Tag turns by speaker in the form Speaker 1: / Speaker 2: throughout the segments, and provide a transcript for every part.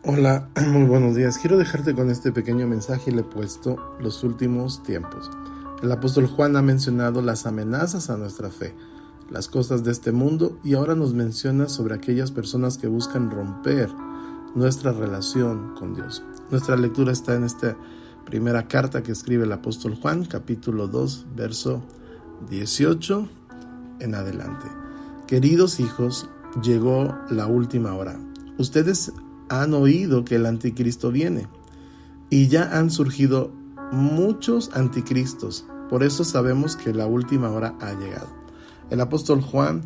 Speaker 1: Hola, muy buenos días. Quiero dejarte con este pequeño mensaje y le he puesto los últimos tiempos. El apóstol Juan ha mencionado las amenazas a nuestra fe, las cosas de este mundo, y ahora nos menciona sobre aquellas personas que buscan romper nuestra relación con Dios. Nuestra lectura está en esta primera carta que escribe el apóstol Juan, capítulo 2, verso 18 en adelante. Queridos hijos, llegó la última hora. Ustedes han oído que el anticristo viene y ya han surgido muchos anticristos. Por eso sabemos que la última hora ha llegado. El apóstol Juan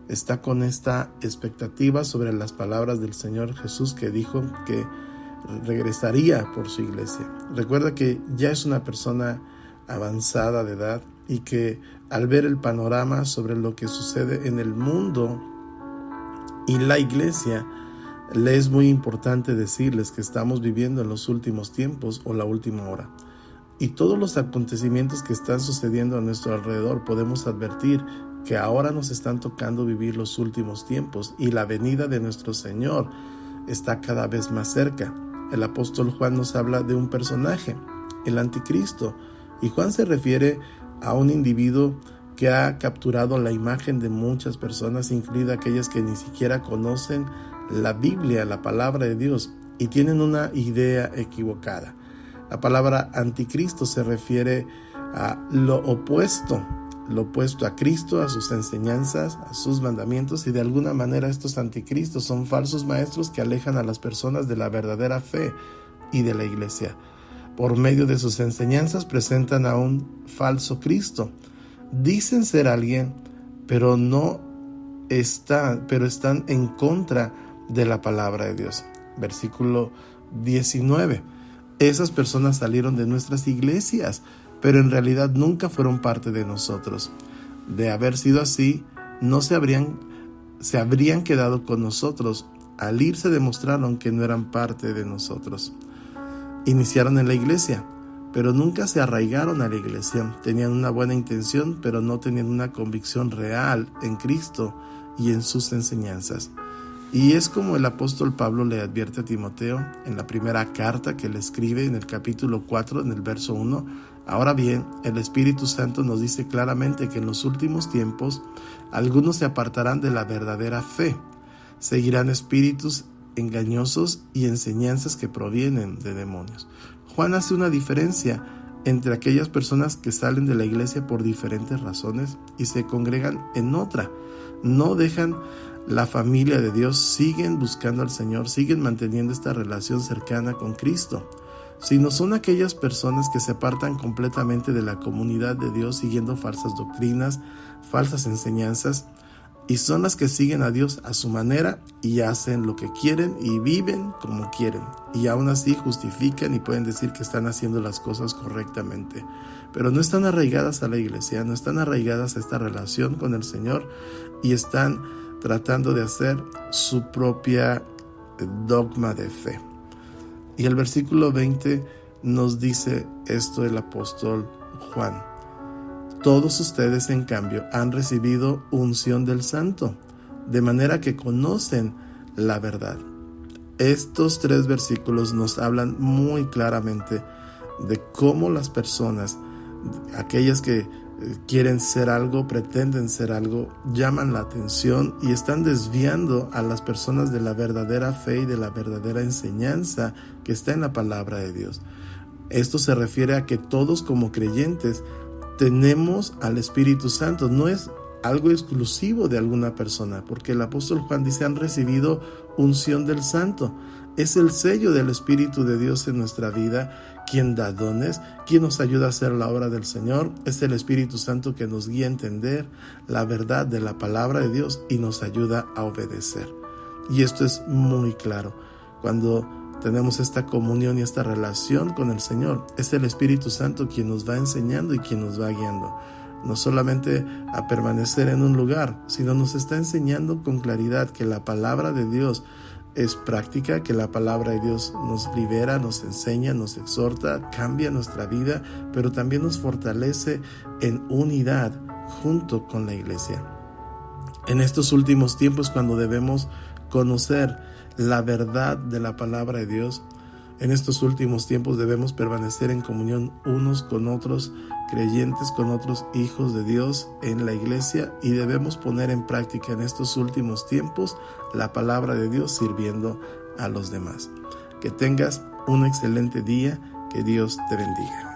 Speaker 1: está con esta expectativa sobre las palabras del Señor Jesús, que dijo que regresaría por su iglesia. Recuerda que ya es una persona avanzada de edad y que al ver el panorama sobre lo que sucede en el mundo y la iglesia, le es muy importante decirles que estamos viviendo en los últimos tiempos o la última hora. Y todos los acontecimientos que están sucediendo a nuestro alrededor, podemos advertir que ahora nos están tocando vivir los últimos tiempos y la venida de nuestro Señor está cada vez más cerca. El apóstol Juan nos habla de un personaje, el anticristo, y Juan se refiere a un individuo que ha capturado la imagen de muchas personas, incluidas aquellas que ni siquiera conocen la Biblia, la palabra de Dios, y tienen una idea equivocada. La palabra anticristo se refiere a lo opuesto a Cristo, a sus enseñanzas, a sus mandamientos, y de alguna manera estos anticristos son falsos maestros que alejan a las personas de la verdadera fe y de la iglesia. Por medio de sus enseñanzas presentan a un falso Cristo. Dicen ser alguien, pero están en contra de la palabra de Dios. Versículo 19. Esas personas salieron de nuestras iglesias, pero en realidad nunca fueron parte de nosotros. De haber sido así, no se habrían quedado con nosotros. Al irse demostraron que no eran parte de nosotros. Iniciaron en la iglesia, pero nunca se arraigaron a la iglesia. Tenían una buena intención, pero no tenían una convicción real en Cristo y en sus enseñanzas. Y es como el apóstol Pablo le advierte a Timoteo en la primera carta que le escribe en el capítulo 4, en el verso 1. Ahora bien, el Espíritu Santo nos dice claramente que en los últimos tiempos algunos se apartarán de la verdadera fe. Seguirán espíritus engañosos y enseñanzas que provienen de demonios. Juan hace una diferencia entre aquellas personas que salen de la iglesia por diferentes razones y se congregan en otra. No dejan la familia de Dios, siguen buscando al Señor, siguen manteniendo esta relación cercana con Cristo, sino son aquellas personas que se apartan completamente de la comunidad de Dios siguiendo falsas doctrinas, falsas enseñanzas, y son las que siguen a Dios a su manera y hacen lo que quieren y viven como quieren, y aún así justifican y pueden decir que están haciendo las cosas correctamente, pero no están arraigadas a la iglesia, no están arraigadas a esta relación con el Señor, y están tratando de hacer su propia dogma de fe. Y el versículo 20 nos dice esto el apóstol Juan. Todos ustedes, en cambio, han recibido unción del Santo, de manera que conocen la verdad. Estos 3 versículos nos hablan muy claramente de cómo las personas, aquellas que quieren ser algo, pretenden ser algo, llaman la atención y están desviando a las personas de la verdadera fe y de la verdadera enseñanza que está en la palabra de Dios. Esto se refiere a que todos como creyentes tenemos al Espíritu Santo. No es algo exclusivo de alguna persona, porque el apóstol Juan dice: han recibido unción del Santo. Es el sello del Espíritu de Dios en nuestra vida, quien da dones, quien nos ayuda a hacer la obra del Señor. Es el Espíritu Santo que nos guía a entender la verdad de la palabra de Dios y nos ayuda a obedecer. Y esto es muy claro. Cuando tenemos esta comunión y esta relación con el Señor, es el Espíritu Santo quien nos va enseñando y quien nos va guiando. No solamente a permanecer en un lugar, sino nos está enseñando con claridad que la palabra de Dios es práctica, que la palabra de Dios nos libera, nos enseña, nos exhorta, cambia nuestra vida, pero también nos fortalece en unidad junto con la iglesia. En estos últimos tiempos, cuando debemos conocer la verdad de la palabra de Dios. En estos últimos tiempos debemos permanecer en comunión unos con otros, creyentes con otros hijos de Dios en la iglesia, y debemos poner en práctica en estos últimos tiempos la palabra de Dios sirviendo a los demás. Que tengas un excelente día, que Dios te bendiga.